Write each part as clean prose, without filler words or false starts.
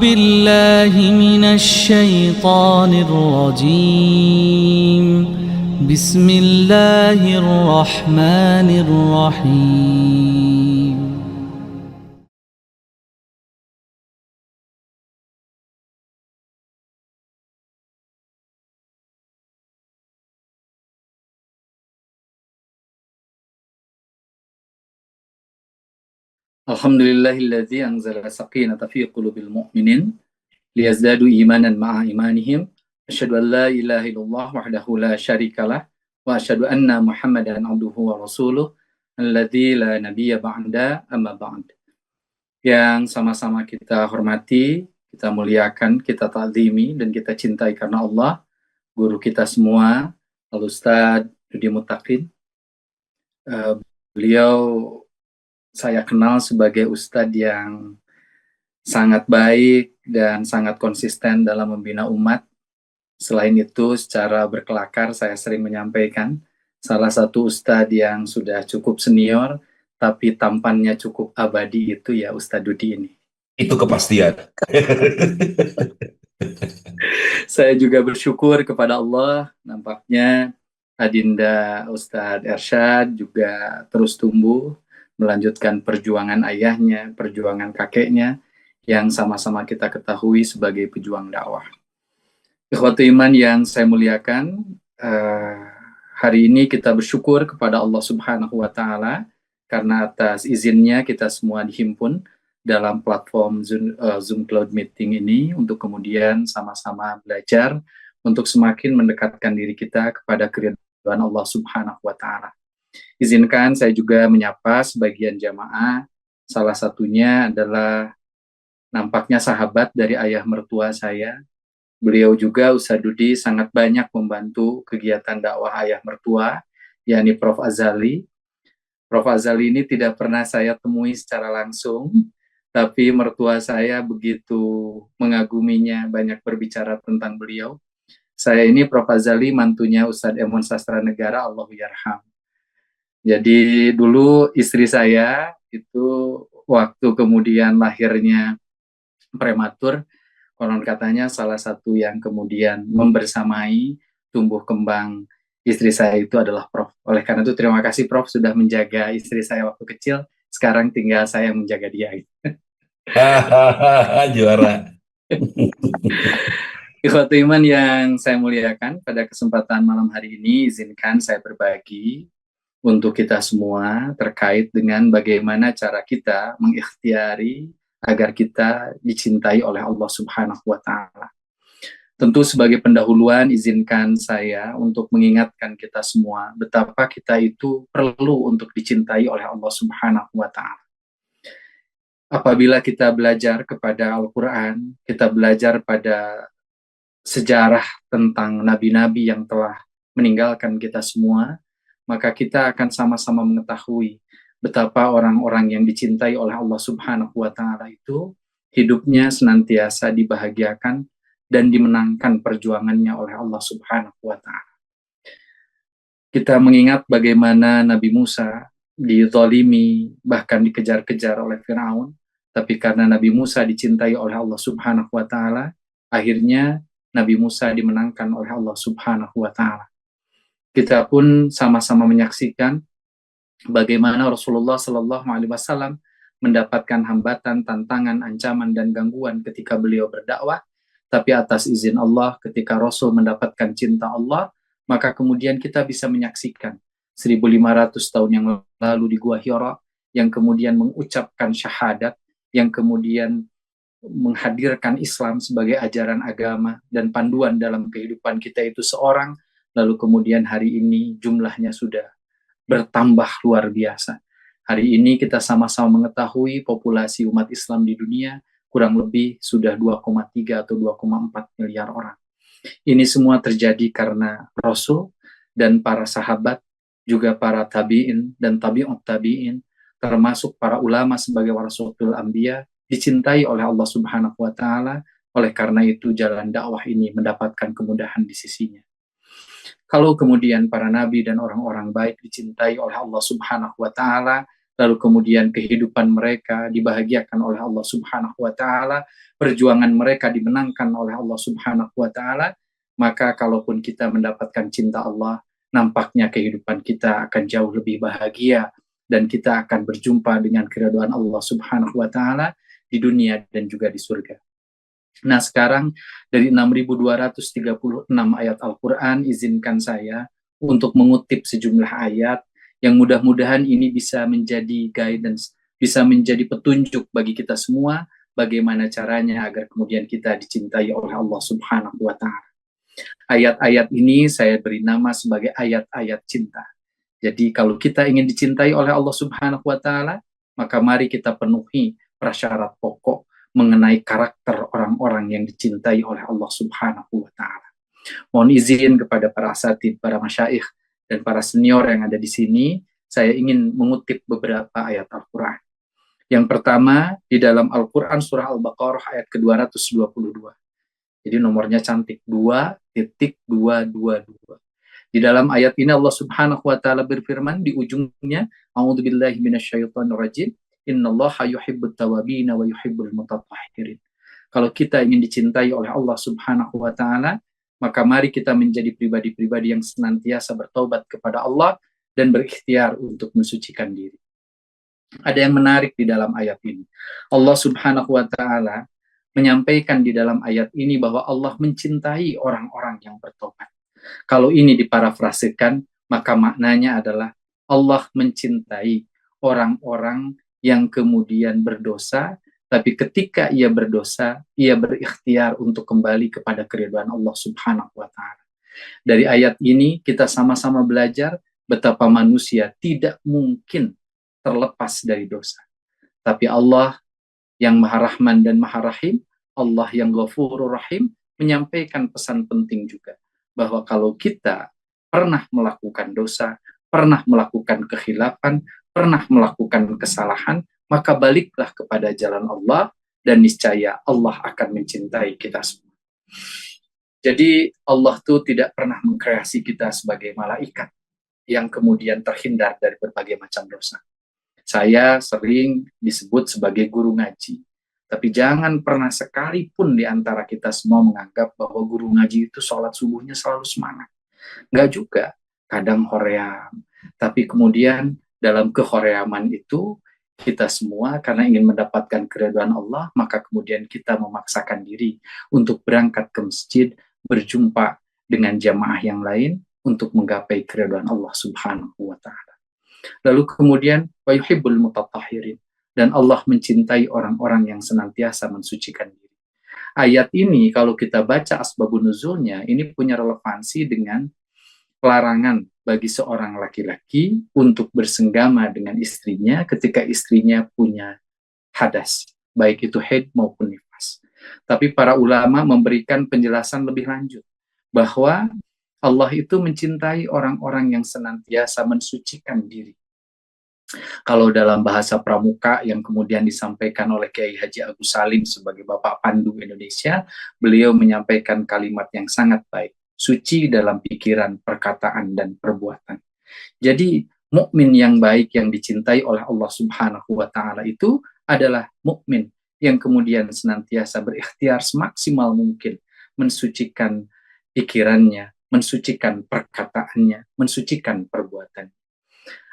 بالله من الشيطان الرجيم بسم الله الرحمن الرحيم Alhamdulillahilladzi anzala sakinata fi qulubil mu'minin liyazdadu imanan ma'a imanihim. Asyhadu an la ilaha illallah wahdahu la syarikalah wa asyhadu anna Muhammadan abduhu wa rasuluh alladzi la nabiyya ba'da amma ba'd. Yang sama-sama kita hormati, kita muliakan, kita ta'zimi dan kita cintai karena Allah, guru kita semua, Al-Ustaz Dudi Mutakin. Beliau saya kenal sebagai ustadz yang sangat baik dan sangat konsisten dalam membina umat. Selain itu, secara berkelakar saya sering menyampaikan, salah satu ustadz yang sudah cukup senior, tapi tampannya cukup abadi itu ya Ustadz Dudi ini. Itu kepastian. Saya juga bersyukur kepada Allah, nampaknya Adinda Ustadz Ersyad juga terus tumbuh, melanjutkan perjuangan ayahnya, perjuangan kakeknya, yang sama-sama kita ketahui sebagai pejuang dakwah. Ikhwatu iman yang saya muliakan, hari ini kita bersyukur kepada Allah Subhanahu wa Ta'ala, karena atas izinnya kita semua dihimpun dalam platform Zoom Cloud Meeting ini, untuk kemudian sama-sama belajar, untuk semakin mendekatkan diri kita kepada keridhaan Allah Subhanahu wa Ta'ala. Izinkan saya juga menyapa sebagian jamaah, salah satunya adalah nampaknya sahabat dari ayah mertua saya. Beliau juga, Ustadz Dudi, sangat banyak membantu kegiatan dakwah ayah mertua, yakni Prof. Azali. Prof. Azali ini tidak pernah saya temui secara langsung, tapi mertua saya begitu mengaguminya, banyak berbicara tentang beliau. Saya ini Prof. Azali, mantunya Ustadz Emon Sastra Negara, Allahu Yarham. Jadi dulu istri saya itu waktu kemudian lahirnya prematur, konon katanya salah satu yang kemudian membersamai tumbuh kembang istri saya itu adalah Prof. Oleh karena itu terima kasih Prof sudah menjaga istri saya waktu kecil, sekarang tinggal saya yang menjaga dia. Juara. Ikhwatu iman yang saya muliakan, pada kesempatan malam hari ini izinkan saya berbagi untuk kita semua terkait dengan bagaimana cara kita mengikhtiari agar kita dicintai oleh Allah Subhanahu wa Ta'ala. Tentu sebagai pendahuluan izinkan saya untuk mengingatkan kita semua betapa kita itu perlu untuk dicintai oleh Allah Subhanahu wa Ta'ala. Apabila kita belajar kepada Al-Quran, kita belajar pada sejarah tentang nabi-nabi yang telah meninggalkan kita semua, maka kita akan sama-sama mengetahui betapa orang-orang yang dicintai oleh Allah Subhanahu wa Ta'ala itu hidupnya senantiasa dibahagiakan dan dimenangkan perjuangannya oleh Allah Subhanahu wa Ta'ala. Kita mengingat bagaimana Nabi Musa dizalimi, bahkan dikejar-kejar oleh Firaun, tapi karena Nabi Musa dicintai oleh Allah Subhanahu wa Ta'ala, akhirnya Nabi Musa dimenangkan oleh Allah Subhanahu wa Ta'ala. Kita pun sama-sama menyaksikan bagaimana Rasulullah Shallallahu Alaihi Wasallam mendapatkan hambatan, tantangan, ancaman, dan gangguan ketika beliau berdakwah. Tapi atas izin Allah, ketika Rasul mendapatkan cinta Allah, maka kemudian kita bisa menyaksikan 1500 tahun yang lalu di Gua Hira, yang kemudian mengucapkan syahadat, yang kemudian menghadirkan Islam sebagai ajaran agama dan panduan dalam kehidupan kita itu seorang. Lalu kemudian hari ini jumlahnya sudah bertambah luar biasa. Hari ini kita sama-sama mengetahui populasi umat Islam di dunia kurang lebih sudah 2,3 atau 2,4 miliar orang. Ini semua terjadi karena Rasul dan para sahabat, juga para tabi'in dan tabi'ut tabi'in, termasuk para ulama sebagai warasatul anbiya, dicintai oleh Allah Subhanahu wa Ta'ala. Oleh karena itu jalan dakwah ini mendapatkan kemudahan di sisinya. Kalau kemudian para nabi dan orang-orang baik dicintai oleh Allah Subhanahu wa Ta'ala, lalu kemudian kehidupan mereka dibahagiakan oleh Allah Subhanahu wa taala, perjuangan mereka dimenangkan oleh Allah Subhanahu wa taala, maka kalaupun kita mendapatkan cinta Allah, nampaknya kehidupan kita akan jauh lebih bahagia dan kita akan berjumpa dengan keridhaan Allah Subhanahu wa taala di dunia dan juga di surga. Nah, sekarang dari 6.236 ayat Al-Qur'an, izinkan saya untuk mengutip sejumlah ayat yang mudah-mudahan ini bisa menjadi guidance, bisa menjadi petunjuk bagi kita semua bagaimana caranya agar kemudian kita dicintai oleh Allah Subhanahu wa taala. Ayat-ayat ini saya beri nama sebagai ayat-ayat cinta. Jadi kalau kita ingin dicintai oleh Allah Subhanahu wa taala, maka mari kita penuhi prasyarat pokok mengenai karakter orang-orang yang dicintai oleh Allah Subhanahu wa taala. Mohon izin kepada para asatidz, para masyaikh dan para senior yang ada di sini, saya ingin mengutip beberapa ayat Al-Qur'an. Yang pertama di dalam Al-Qur'an surah Al-Baqarah ayat ke-222. Jadi nomornya cantik, 2.222. Di dalam ayat ini Allah Subhanahu wa taala berfirman di ujungnya, a'udzubillahi minasyaitonirrajim, innallaha yuhibbut tawwabin wa yuhibbul mutatahhirin. Kalau kita ingin dicintai oleh Allah Subhanahu wa taala, maka mari kita menjadi pribadi-pribadi yang senantiasa bertaubat kepada Allah dan berikhtiar untuk mensucikan diri. Ada yang menarik di dalam ayat ini. Allah Subhanahu wa taala menyampaikan di dalam ayat ini bahwa Allah mencintai orang-orang yang bertobat. Kalau ini diparafrasekan, maka maknanya adalah Allah mencintai orang-orang yang kemudian berdosa, tapi ketika ia berdosa, ia berikhtiar untuk kembali kepada keridhaan Allah Subhanahu wa taala. Dari ayat ini kita sama-sama belajar betapa manusia tidak mungkin terlepas dari dosa. Tapi Allah yang Maha Rahman dan Maha Rahim, Allah yang Ghafurur Rahim, menyampaikan pesan penting juga, bahwa kalau kita pernah melakukan dosa, pernah melakukan kekhilafan, pernah melakukan kesalahan, maka baliklah kepada jalan Allah, dan niscaya Allah akan mencintai kita semua. Jadi Allah tuh tidak pernah mengkreasi kita sebagai malaikat yang kemudian terhindar dari berbagai macam dosa. Saya sering disebut sebagai guru ngaji, tapi jangan pernah sekalipun di antara kita semua menganggap bahwa guru ngaji itu sholat subuhnya selalu semangat. Enggak juga, kadang hoream. Tapi kemudian dalam kehoreaman itu, kita semua karena ingin mendapatkan keridhaan Allah, maka kemudian kita memaksakan diri untuk berangkat ke masjid, berjumpa dengan jamaah yang lain untuk menggapai keridhaan Allah Subhanahu wa taala. Lalu kemudian wa yuhibbul mutatahhirin, dan Allah mencintai orang-orang yang senantiasa mensucikan diri. Ayat ini kalau kita baca asbabun nuzulnya, ini punya relevansi dengan larangan bagi seorang laki-laki untuk bersenggama dengan istrinya ketika istrinya punya hadas, baik itu haid maupun nifas. Tapi para ulama memberikan penjelasan lebih lanjut bahwa Allah itu mencintai orang-orang yang senantiasa mensucikan diri. Kalau dalam bahasa pramuka yang kemudian disampaikan oleh Kiai Haji Agus Salim sebagai Bapak Pandu Indonesia, beliau menyampaikan kalimat yang sangat baik, suci dalam pikiran, perkataan, dan perbuatan. Jadi mukmin yang baik yang dicintai oleh Allah Subhanahu wa taala itu adalah mukmin yang kemudian senantiasa berikhtiar semaksimal mungkin mensucikan pikirannya, mensucikan perkataannya, mensucikan perbuatannya.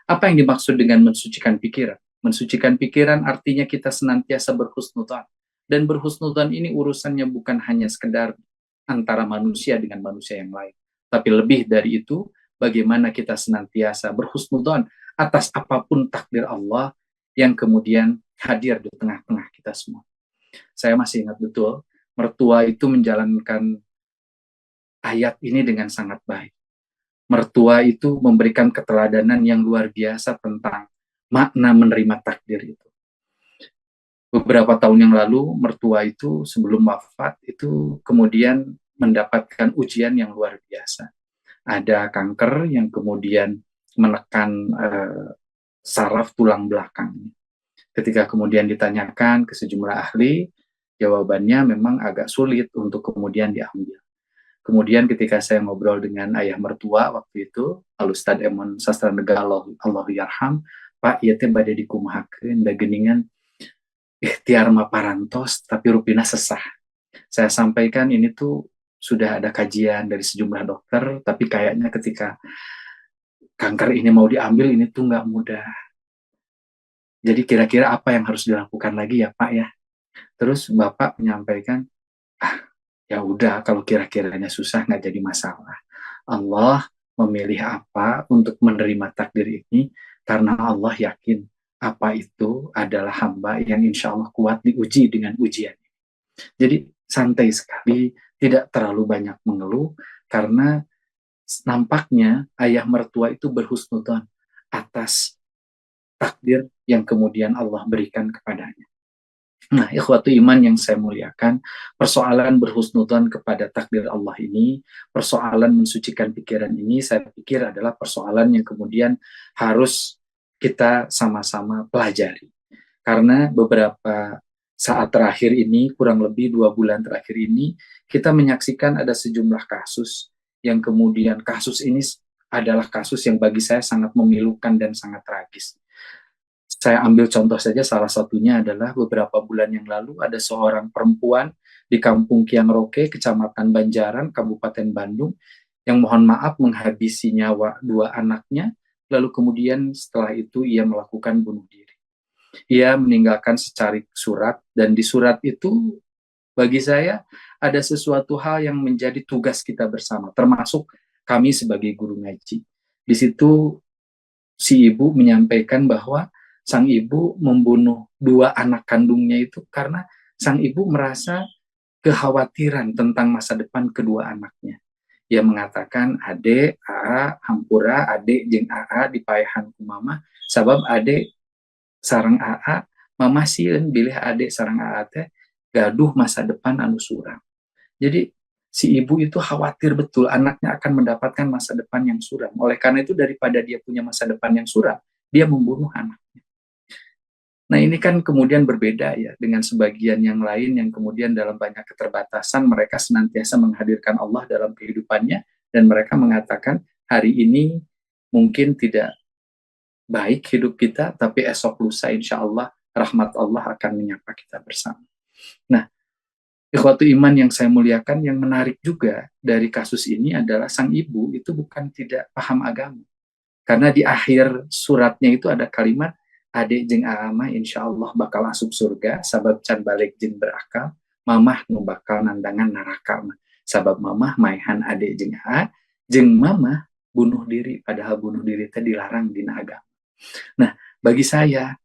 Apa yang dimaksud dengan mensucikan pikiran? Mensucikan pikiran artinya kita senantiasa berhusnudzan. Dan berhusnudzan ini urusannya bukan hanya sekedar antara manusia dengan manusia yang lain. Tapi lebih dari itu, bagaimana kita senantiasa berhusnudzan atas apapun takdir Allah yang kemudian hadir di tengah-tengah kita semua. Saya masih ingat betul, mertua itu menjalankan ayat ini dengan sangat baik. Mertua itu memberikan keteladanan yang luar biasa tentang makna menerima takdir itu. Beberapa tahun yang lalu, mertua itu sebelum wafat itu kemudian mendapatkan ujian yang luar biasa. Ada kanker yang kemudian menekan saraf tulang belakang. Ketika kemudian ditanyakan ke sejumlah ahli, jawabannya memang agak sulit untuk kemudian diambil. Kemudian ketika saya ngobrol dengan ayah mertua waktu itu, Al-Ustadz Emun Sastranegara Allahu Yarham, Pak ieu teh bade dikumahakeun da geuningan ikhtiar mah parantos tapi rupina sesah. Saya sampaikan ini tuh sudah ada kajian dari sejumlah dokter, tapi kayaknya ketika kanker ini mau diambil ini tuh nggak mudah. Jadi kira-kira apa yang harus dilakukan lagi ya Pak ya? Terus Bapak menyampaikan, ah ya udah kalau kira-kiranya susah nggak jadi masalah. Allah memilih apa untuk menerima takdir ini karena Allah yakin apa itu adalah hamba yang insya Allah kuat diuji dengan ujian. Jadi santai sekali, tidak terlalu banyak mengeluh karena nampaknya ayah mertua itu berhusnudzon atas takdir yang kemudian Allah berikan kepadanya. Nah, ikhwatu iman yang saya muliakan, persoalan berhusnudzon kepada takdir Allah ini, persoalan mensucikan pikiran ini, saya pikir adalah persoalan yang kemudian harus kita sama-sama pelajari. Karena beberapa saat terakhir ini, kurang lebih 2 bulan terakhir ini, kita menyaksikan ada sejumlah kasus yang kemudian kasus ini adalah kasus yang bagi saya sangat memilukan dan sangat tragis. Saya ambil contoh saja, salah satunya adalah beberapa bulan yang lalu ada seorang perempuan di Kampung Kiangroke, Kecamatan Banjaran, Kabupaten Bandung, yang mohon maaf menghabisi nyawa 2 anaknya, lalu kemudian setelah itu ia melakukan bunuh diri. Ia meninggalkan secarik surat, dan di surat itu bagi saya ada sesuatu hal yang menjadi tugas kita bersama, termasuk kami sebagai guru ngaji. Di situ si ibu menyampaikan bahwa sang ibu membunuh 2 anak kandungnya itu karena sang ibu merasa kekhawatiran tentang masa depan kedua anaknya. Ia mengatakan, ade aa hampura ade jeung aa dipaehan ku mama sabab ade sareng aa mama sieun bilih ade sareng aa teh gaduh masa depan anu suram. Jadi si ibu itu khawatir betul anaknya akan mendapatkan masa depan yang suram. Oleh karena itu daripada dia punya masa depan yang suram, dia membunuh anaknya. Nah ini kan kemudian berbeda ya dengan sebagian yang lain yang kemudian dalam banyak keterbatasan mereka senantiasa menghadirkan Allah dalam kehidupannya dan mereka mengatakan hari ini mungkin tidak baik hidup kita tapi esok lusa insya Allah rahmat Allah akan menyapa kita bersama. Nah ikhwatu iman yang saya muliakan, yang menarik juga dari kasus ini adalah sang ibu itu bukan tidak paham agama. Karena di akhir suratnya itu ada kalimat, adik jeng aama insya Allah bakal asup surga, sabab can balik jeng berakal, mamah nu bakal nandangan neraka. Sabab mamah maihan adik jeng aa, jeng mamah bunuh diri, padahal bunuh diri itu dilarang di agama. Nah, bagi saya,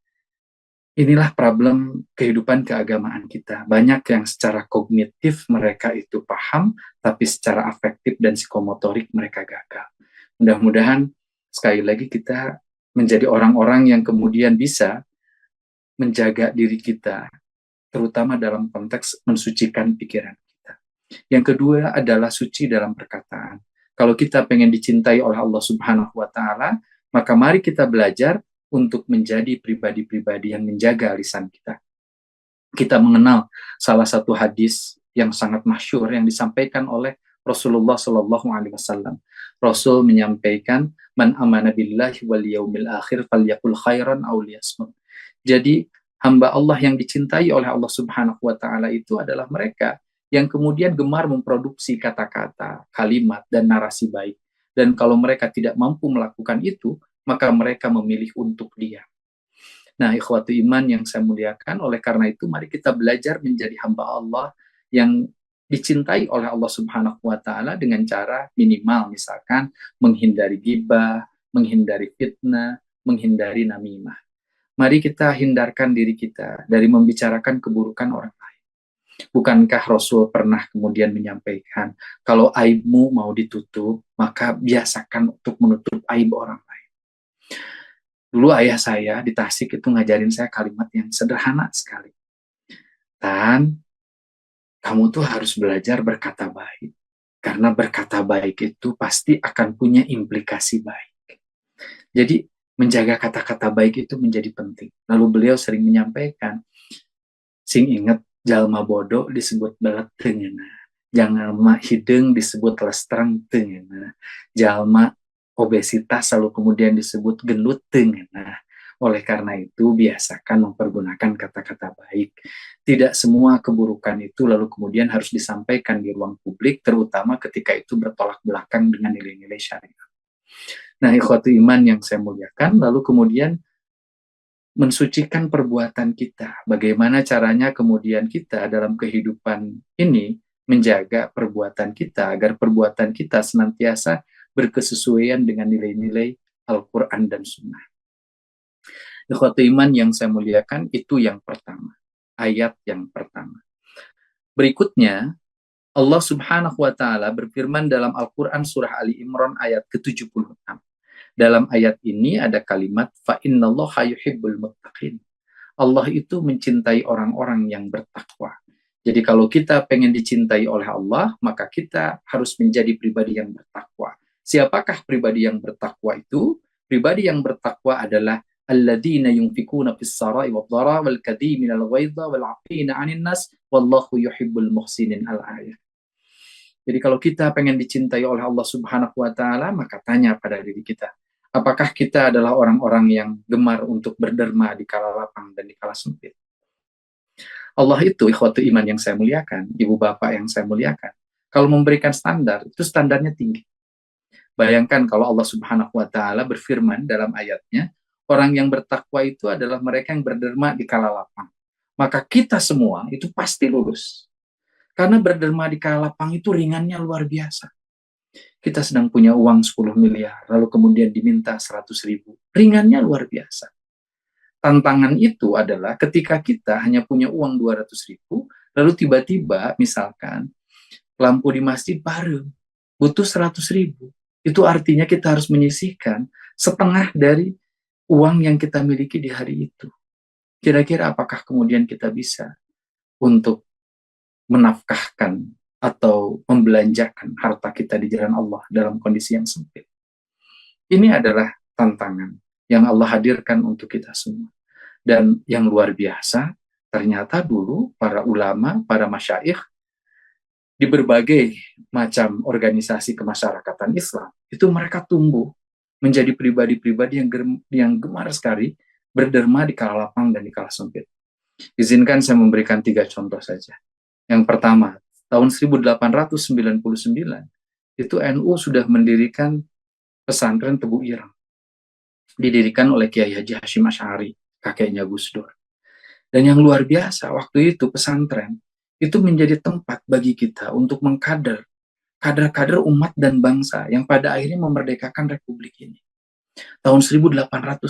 inilah problem kehidupan keagamaan kita. Banyak yang secara kognitif mereka itu paham, tapi secara afektif dan psikomotorik mereka gagal. Mudah-mudahan sekali lagi kita menjadi orang-orang yang kemudian bisa menjaga diri kita, terutama dalam konteks mensucikan pikiran kita. Yang kedua adalah suci dalam perkataan. Kalau kita pengen dicintai oleh Allah Subhanahu wa Ta'ala, maka mari kita belajar untuk menjadi pribadi-pribadi yang menjaga lisan kita. Kita mengenal salah satu hadis yang sangat masyhur yang disampaikan oleh Rasulullah Shallallahu Alaihi Wasallam. Rasul menyampaikan, "Man amana billahi wal yaumil akhir falyakul khairan aw liyasmut." Jadi hamba Allah yang dicintai oleh Allah Subhanahu Wa Taala itu adalah mereka yang kemudian gemar memproduksi kata-kata, kalimat dan narasi baik. Dan kalau mereka tidak mampu melakukan itu, maka mereka memilih untuk diam. Nah, ikhwatu iman yang saya muliakan, oleh karena itu mari kita belajar menjadi hamba Allah yang dicintai oleh Allah Subhanahu wa Ta'ala dengan cara minimal misalkan menghindari ghibah, menghindari fitnah, menghindari namimah. Mari kita hindarkan diri kita dari membicarakan keburukan orang lain. Bukankah Rasul pernah kemudian menyampaikan, kalau aibmu mau ditutup, maka biasakan untuk menutup aib orang lain. Dulu ayah saya di Tasik itu ngajarin saya kalimat yang sederhana sekali. Dan kamu tuh harus belajar berkata baik. Karena berkata baik itu pasti akan punya implikasi baik. Jadi menjaga kata-kata baik itu menjadi penting. Lalu beliau sering menyampaikan, sing inget jalma bodoh disebut belet teungeuna. Jalma hideung disebut lestreng teungeuna. Jalma obesitas lalu kemudian disebut gendut teungeuna. Oleh karena itu, biasakan mempergunakan kata-kata baik. Tidak semua keburukan itu lalu kemudian harus disampaikan di ruang publik, terutama ketika itu bertolak belakang dengan nilai-nilai syariat. Nah, ikhwatu iman yang saya muliakan, lalu kemudian mensucikan perbuatan kita. Bagaimana caranya kemudian kita dalam kehidupan ini menjaga perbuatan kita, agar perbuatan kita senantiasa berkesesuaian dengan nilai-nilai Al-Quran dan Sunnah. Ikhwatu iman yang saya muliakan, itu yang pertama. Ayat yang pertama. Berikutnya, Allah Subhanahu wa Ta'ala berfirman dalam Al-Quran Surah Ali Imran ayat ke-76. Dalam ayat ini ada kalimat fa innallaha yuhibbul muttaqin. Allah itu mencintai orang-orang yang bertakwa. Jadi kalau kita pengen dicintai oleh Allah, maka kita harus menjadi pribadi yang bertakwa. Siapakah pribadi yang bertakwa itu? Pribadi yang bertakwa adalah alladzina yunfikuna fis sarai wadh-dhara wal kadhiminal ghaidha wal 'afina 'anil nas wallahu yuhibbul muhsinin al-ayat. Jadi kalau kita pengen dicintai oleh Allah Subhanahu wa Ta'ala, maka tanya pada diri kita, apakah kita adalah orang-orang yang gemar untuk berderma di kala lapang dan di kala sempit? Allah itu, ikhwatu iman yang saya muliakan, ibu bapak yang saya muliakan, kalau memberikan standar, itu standarnya tinggi. Bayangkan kalau Allah Subhanahu wa Ta'ala berfirman dalam ayatnya, orang yang bertakwa itu adalah mereka yang berderma di kala lapang. Maka kita semua itu pasti lulus. Karena berderma di kala lapang itu ringannya luar biasa. Kita sedang punya uang 10 miliar, lalu kemudian diminta 100 ribu. Ringannya luar biasa. Tantangan itu adalah ketika kita hanya punya uang 200 ribu, lalu tiba-tiba misalkan lampu di masjid baru, butuh 100 ribu. Itu artinya kita harus menyisihkan setengah dari uang yang kita miliki di hari itu. Kira-kira apakah kemudian kita bisa untuk menafkahkan atau membelanjakan harta kita di jalan Allah dalam kondisi yang sempit? Ini adalah tantangan yang Allah hadirkan untuk kita semua. Dan yang luar biasa, ternyata dulu para ulama, para masyayikh, di berbagai macam organisasi kemasyarakatan Islam, itu mereka tumbuh menjadi pribadi-pribadi yang gemar sekali berderma di kala lapang dan di kala sempit. Izinkan saya memberikan 3 contoh saja. Yang pertama, tahun 1899, itu NU sudah mendirikan pesantren Tebu Ireng. Didirikan oleh Kiai Haji Hashim Asy'ari, kakeknya Gus Dur. Dan yang luar biasa, waktu itu pesantren itu menjadi tempat bagi kita untuk mengkader kader-kader umat dan bangsa yang pada akhirnya memerdekakan Republik ini. Tahun 1899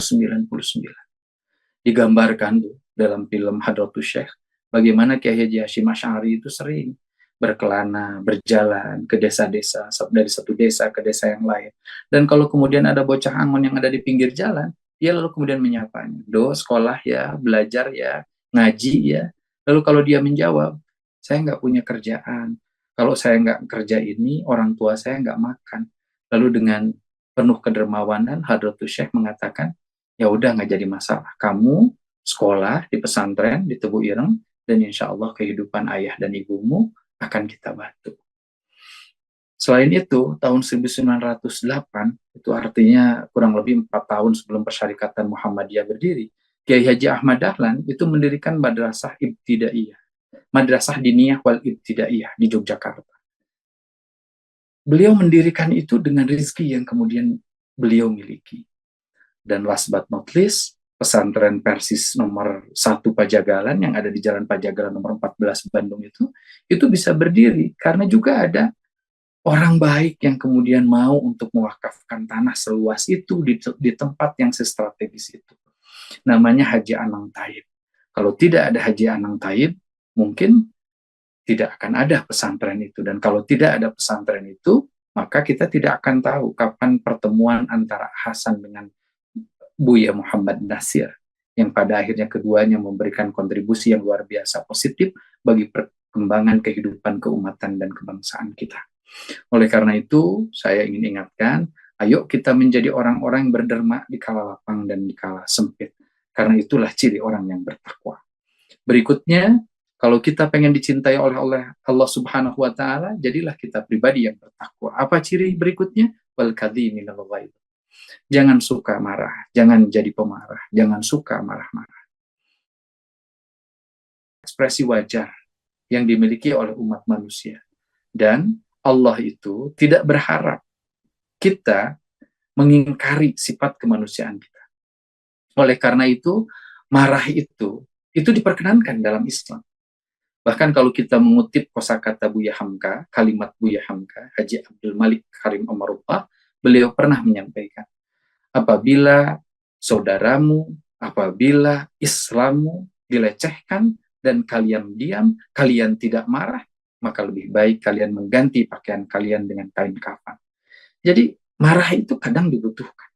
digambarkan dalam film Hadratus Syekh bagaimana Kiai Haji Hashim Asy'ari itu sering berkelana, berjalan ke desa-desa, dari satu desa ke desa yang lain. Dan kalau kemudian ada bocah angon yang ada di pinggir jalan, dia lalu kemudian menyapanya, "Do, sekolah ya, belajar ya, ngaji ya." Lalu kalau dia menjawab, "Saya nggak punya kerjaan. Kalau saya nggak kerja ini, orang tua saya nggak makan." Lalu dengan penuh kedermawanan, Hadratus Syekh mengatakan, "Ya udah, nggak jadi masalah. Kamu sekolah di pesantren di Tebu Ireng, dan insya Allah kehidupan ayah dan ibumu akan kita bantu." Selain itu, tahun 1908, itu artinya kurang lebih 4 tahun sebelum Persyarikatan Muhammadiyah berdiri, Kiai Haji Ahmad Dahlan itu mendirikan Madrasah Ibtidaiyah, Madrasah Diniyah wal Ibtidaiyah di Yogyakarta. Beliau mendirikan itu dengan rezeki yang kemudian beliau miliki. Dan last but not least, pesantren Persis nomor 1 Pajagalan yang ada di Jalan Pajagalan nomor 14 Bandung itu bisa berdiri karena juga ada orang baik yang kemudian mau untuk mewakafkan tanah seluas itu di tempat yang strategis itu. Namanya Haji Anang Taib. Kalau tidak ada Haji Anang Taib, mungkin tidak akan ada pesantren itu. Dan kalau tidak ada pesantren itu, maka kita tidak akan tahu kapan pertemuan antara Hasan dengan Buya Muhammad Nasir, yang pada akhirnya keduanya memberikan kontribusi yang luar biasa positif bagi perkembangan kehidupan keumatan dan kebangsaan kita. Oleh karena itu, saya ingin ingatkan, ayo kita menjadi orang-orang yang berderma di kala lapang dan di kala sempit. Karena itulah ciri orang yang bertakwa. Berikutnya, kalau kita pengen dicintai oleh Allah Subhanahu wa Ta'ala, jadilah kita pribadi yang bertakwa. Apa ciri berikutnya? Wal kadhiminal ghaidh. Jangan suka marah, jangan jadi pemarah, jangan suka marah-marah. Ekspresi wajar yang dimiliki oleh umat manusia. Dan Allah itu tidak berharap kita mengingkari sifat kemanusiaan kita. Oleh karena itu, marah itu diperkenankan dalam Islam. Bahkan kalau kita mengutip kosakata Buya Hamka, kalimat Buya Hamka, Haji Abdul Malik Karim Amarullah, beliau pernah menyampaikan, apabila saudaramu, apabila Islammu dilecehkan dan kalian diam, kalian tidak marah, maka lebih baik kalian mengganti pakaian kalian dengan kain kafan. Jadi marah itu kadang dibutuhkan.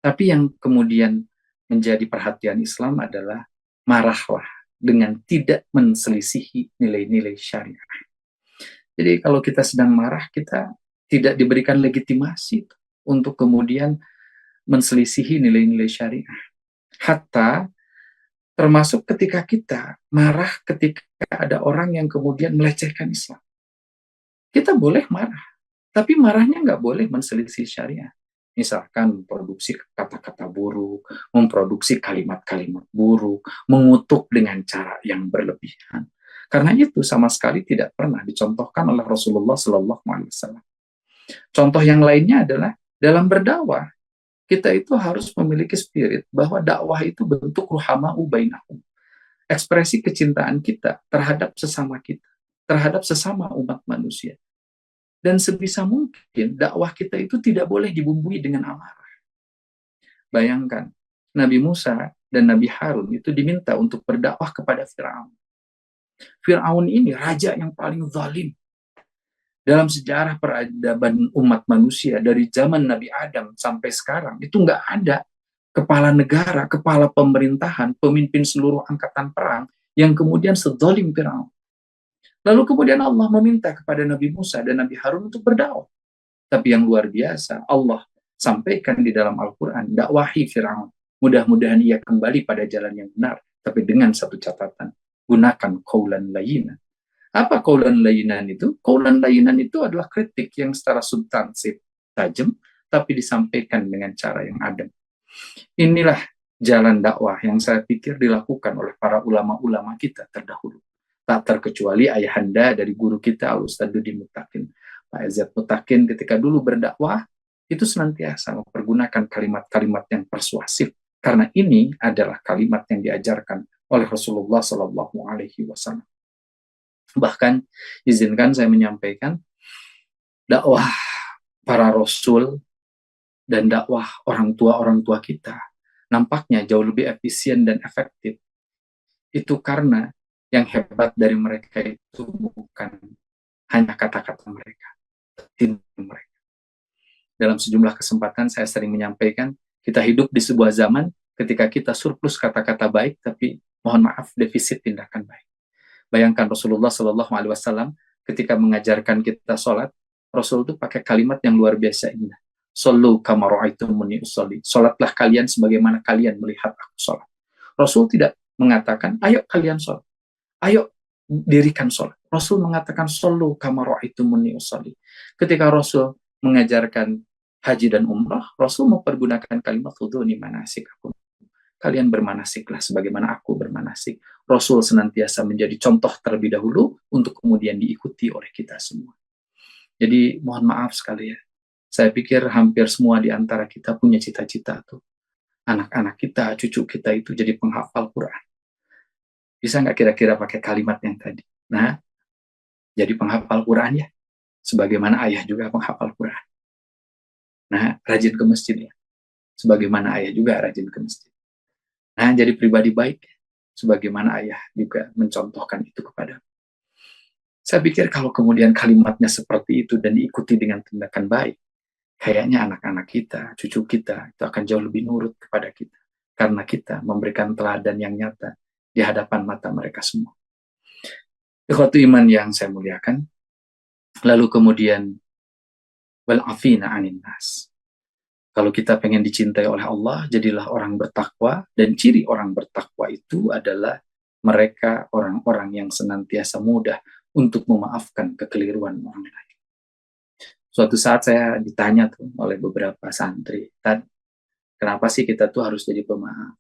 Tapi yang kemudian menjadi perhatian Islam adalah marahlah dengan tidak menselisihi nilai-nilai syariah. Jadi kalau kita sedang marah, kita tidak diberikan legitimasi untuk kemudian menselisihi nilai-nilai syariah. Hatta termasuk ketika kita marah ketika ada orang yang kemudian melecehkan Islam. Kita boleh marah, tapi marahnya nggak boleh menselisih syariah. Misalkan memproduksi kata-kata buruk, memproduksi kalimat-kalimat buruk, mengutuk dengan cara yang berlebihan. Karena itu sama sekali tidak pernah dicontohkan oleh Rasulullah SAW. Contoh yang lainnya adalah dalam berdakwah, kita itu harus memiliki spirit bahwa dakwah itu bentuk ruhama'u bainahum. Ekspresi kecintaan kita terhadap sesama kita, terhadap sesama umat manusia. Dan sebisa mungkin dakwah kita itu tidak boleh dibumbui dengan amarah. Bayangkan, Nabi Musa dan Nabi Harun itu diminta untuk berdakwah kepada Fir'aun. Fir'aun ini raja yang paling zalim. Dalam sejarah peradaban umat manusia dari zaman Nabi Adam sampai sekarang, itu nggak ada kepala negara, kepala pemerintahan, pemimpin seluruh angkatan perang yang kemudian sezalim Fir'aun. Lalu kemudian Allah meminta kepada Nabi Musa dan Nabi Harun untuk berdakwah. Tapi yang luar biasa, Allah sampaikan di dalam Al-Quran, dakwahi Fir'aun. Mudah-mudahan ia kembali pada jalan yang benar. Tapi dengan satu catatan, gunakan qaulan layyinan. Apa qaulan layyinan itu? Qaulan layyinan itu adalah kritik yang secara substansif, tajam, tapi disampaikan dengan cara yang adem. Inilah jalan dakwah yang saya pikir dilakukan oleh para ulama-ulama kita terdahulu. Tak terkecuali ayahanda dari guru kita Al-Ustadz Dudi Mutakin. Pak Ezat Mutakin ketika dulu berdakwah itu senantiasa mempergunakan kalimat-kalimat yang persuasif karena ini adalah kalimat yang diajarkan oleh Rasulullah Sallallahu Alaihi Wasallam. Bahkan izinkan saya menyampaikan dakwah para rasul dan dakwah orang tua kita nampaknya jauh lebih efisien dan efektif. Itu karena yang hebat dari mereka itu bukan hanya kata-kata mereka, tapi mereka. Dalam sejumlah kesempatan saya sering menyampaikan, kita hidup di sebuah zaman ketika kita surplus kata-kata baik, tapi mohon maaf defisit tindakan baik. Bayangkan Rasulullah SAW ketika mengajarkan kita sholat, Rasul itu pakai kalimat yang luar biasa indah. Sallu kama ra'aitumuni usolli. Sholatlah kalian sebagaimana kalian melihat aku sholat. Rasul tidak mengatakan, ayo kalian sholat. Ayo dirikan sholat. Rasul mengatakan sallu kama ra'aitumuni usolli. Ketika Rasul mengajarkan haji dan umrah, Rasul mempergunakan kalimat khudhuni manasikakum. Kalian bermanasiklah sebagaimana aku bermanasik. Rasul senantiasa menjadi contoh terlebih dahulu untuk kemudian diikuti oleh kita semua. Jadi mohon maaf sekali ya. Saya pikir hampir semua di antara kita punya cita-cita tuh. Anak-anak kita, cucu kita itu jadi penghafal Quran. Bisa nggak kira-kira pakai kalimat yang tadi? Nah, jadi penghafal Quran ya. Sebagaimana ayah juga penghafal Quran. Nah, rajin ke masjid ya. Sebagaimana ayah juga rajin ke masjid. Nah, jadi pribadi baik. Sebagaimana ayah juga mencontohkan itu kepada. Saya pikir kalau kemudian kalimatnya seperti itu dan diikuti dengan tindakan baik, kayaknya anak-anak kita, cucu kita, itu akan jauh lebih nurut kepada kita. Karena kita memberikan teladan yang nyata di hadapan mata mereka semua. Ikhwatu iman yang saya muliakan, lalu kemudian wal'afina anin nas. Kalau kita pengen dicintai oleh Allah, jadilah orang bertakwa, dan ciri orang bertakwa itu adalah mereka orang-orang yang senantiasa mudah untuk memaafkan kekeliruan orang lain. Suatu saat saya ditanya tuh oleh beberapa santri, "Tad, kenapa sih kita tuh harus jadi pemaaf?"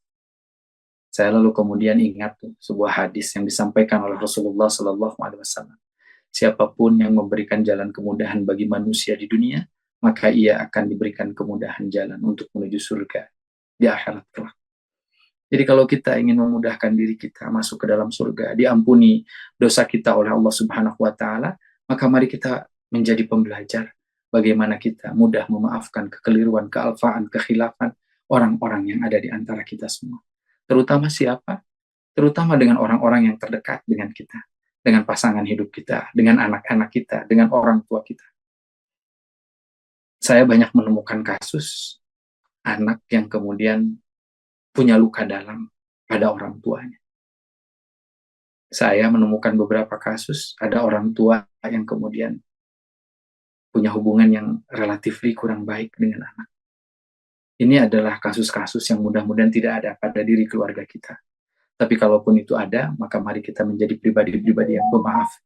Saya lalu kemudian ingat tuh sebuah hadis yang disampaikan oleh Rasulullah Sallallahu Alaihi Wasallam. Siapapun yang memberikan jalan kemudahan bagi manusia di dunia, maka ia akan diberikan kemudahan jalan untuk menuju surga di akhirat kelak. Jadi kalau kita ingin memudahkan diri kita masuk ke dalam surga, diampuni dosa kita oleh Allah Subhanahu wa taala, maka mari kita menjadi pembelajar bagaimana kita mudah memaafkan kekeliruan, kealfaan, kekhilafan orang-orang yang ada di antara kita semua. Terutama siapa? Terutama dengan orang-orang yang terdekat dengan kita, dengan pasangan hidup kita, dengan anak-anak kita, dengan orang tua kita. Saya banyak menemukan kasus anak yang kemudian punya luka dalam pada orang tuanya. Saya menemukan beberapa kasus ada orang tua yang kemudian punya hubungan yang relatif kurang baik dengan anak. Ini adalah kasus-kasus yang mudah-mudahan tidak ada pada diri keluarga kita. Tapi kalaupun itu ada, maka mari kita menjadi pribadi-pribadi yang pemaaf,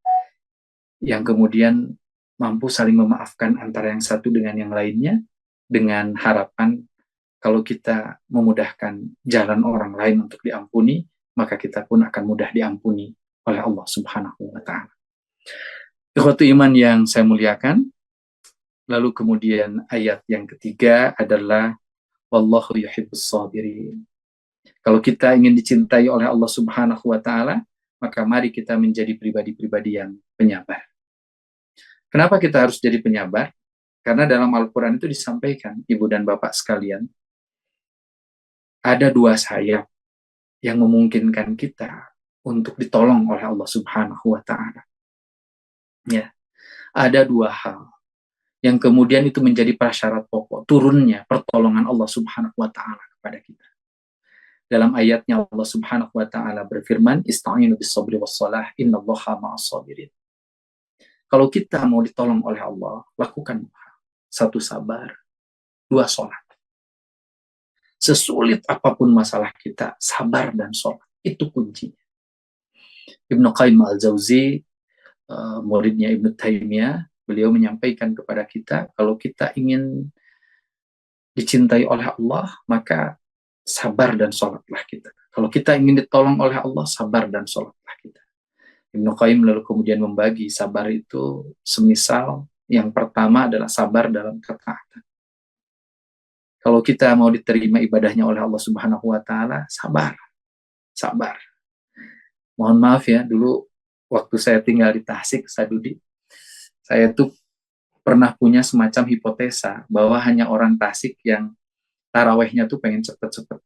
yang kemudian mampu saling memaafkan antara yang satu dengan yang lainnya, dengan harapan kalau kita memudahkan jalan orang lain untuk diampuni, maka kita pun akan mudah diampuni oleh Allah Subhanahu wa taala. Ikhwatu iman yang saya muliakan, lalu kemudian ayat yang ketiga adalah wallahu yuhibbus sabirin. Kalau kita ingin dicintai oleh Allah Subhanahu wa taala, maka mari kita menjadi pribadi-pribadi yang penyabar. Kenapa kita harus jadi penyabar? Karena dalam Al-Qur'an itu disampaikan, Ibu dan Bapak sekalian, ada dua sayap yang memungkinkan kita untuk ditolong oleh Allah Subhanahu wa taala. Ya, ada dua hal yang kemudian itu menjadi prasyarat pokok turunnya pertolongan Allah Subhanahu wa taala kepada kita. Dalam ayatnya Allah Subhanahu wa taala berfirman, "Ista'inu bis-sabri was-shalah, innallaha ma'as-sabirin." Kalau kita mau ditolong oleh Allah, lakukan satu sabar, dua sholat. Sesulit apapun masalah kita, sabar dan sholat. Itu kuncinya. Ibnu Qayyim al-Jauzi, muridnya Ibnu Taimiyah, beliau menyampaikan kepada kita, kalau kita ingin dicintai oleh Allah, maka sabar dan sholatlah kita. Kalau kita ingin ditolong oleh Allah, sabar dan sholatlah kita. Ibnu Qayyim lalu kemudian membagi sabar itu semisal yang pertama adalah sabar dalam ketaatan. Kalau kita mau diterima ibadahnya oleh Allah Subhanahu wa taala, sabar. Sabar. Mohon maaf ya, dulu waktu saya tinggal di Tasik, Sadudi, saya tuh pernah punya semacam hipotesa bahwa hanya orang Tasik yang tarawehnya tuh pengen cepet-cepet.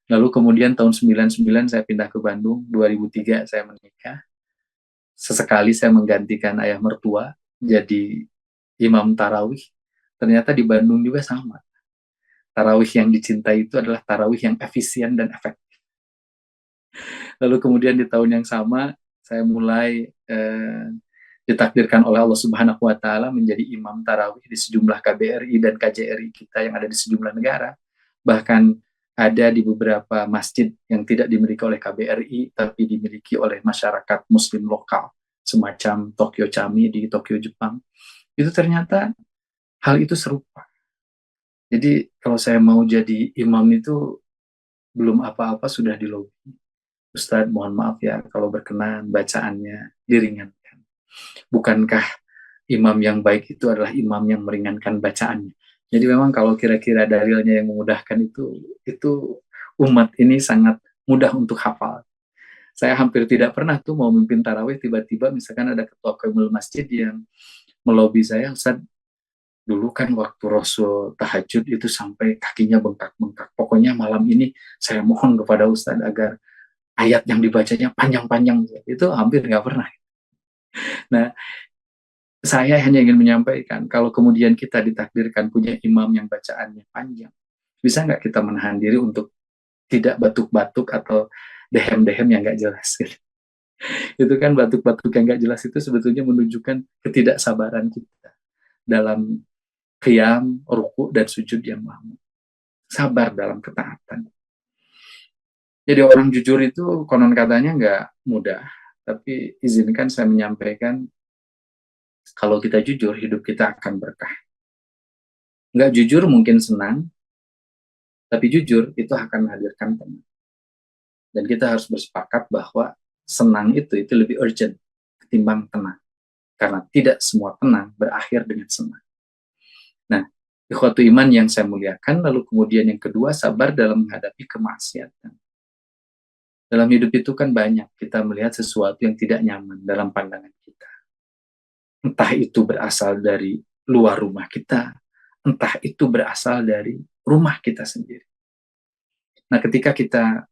Lalu kemudian tahun 99 saya pindah ke Bandung, 2003 saya menikah. Sesekali saya menggantikan ayah mertua jadi imam tarawih. Ternyata di Bandung juga sama. Tarawih yang dicintai itu adalah tarawih yang efisien dan efektif. Lalu kemudian di tahun yang sama, saya mulai ditakdirkan oleh Allah Subhanahu wa taala menjadi imam tarawih di sejumlah KBRI dan KJRI kita yang ada di sejumlah negara. Bahkan ada di beberapa masjid yang tidak dimiliki oleh KBRI tapi dimiliki oleh masyarakat muslim lokal, semacam Tokyo Chami di Tokyo Jepang. Itu ternyata hal itu serupa. Jadi kalau saya mau jadi imam itu belum apa-apa sudah di lobi. Ustadz, mohon maaf ya kalau berkenan bacaannya diringankan. Bukankah imam yang baik itu adalah imam yang meringankan bacaannya? Jadi memang kalau kira-kira dalilnya yang memudahkan itu umat ini sangat mudah untuk hafal. Saya hampir tidak pernah tuh mau mimpin tarawih, tiba-tiba misalkan ada ketua kamil masjid yang melobi saya, Ustadz, dulu kan waktu Rasul tahajud itu sampai kakinya bengkak-bengkak. Pokoknya malam ini saya mohon kepada Ustadz agar ayat yang dibacanya panjang-panjang. Itu hampir nggak pernah. Nah, saya hanya ingin menyampaikan, kalau kemudian kita ditakdirkan punya imam yang bacaannya panjang, bisa nggak kita menahan diri untuk tidak batuk-batuk atau dehem-dehem yang nggak jelas. Itu kan batuk-batuk yang nggak jelas itu sebetulnya menunjukkan ketidaksabaran kita dalam qiyam, ruku, dan sujud yang lama. Sabar dalam ketaatan. Jadi orang jujur itu konon katanya nggak mudah, tapi izinkan saya menyampaikan, Kalau kita jujur, hidup kita akan berkah. Nggak jujur mungkin senang, tapi jujur itu akan menghadirkan tenang. Dan kita harus bersepakat bahwa senang itu lebih urgent ketimbang tenang. Karena tidak semua tenang berakhir dengan senang. Nah, ikhwatu iman yang saya muliakan, lalu kemudian yang kedua, sabar dalam menghadapi kemaksiatan. Dalam hidup itu kan banyak kita melihat sesuatu yang tidak nyaman dalam pandangan kita. Entah itu berasal dari luar rumah kita, entah itu berasal dari rumah kita sendiri. Nah, ketika kita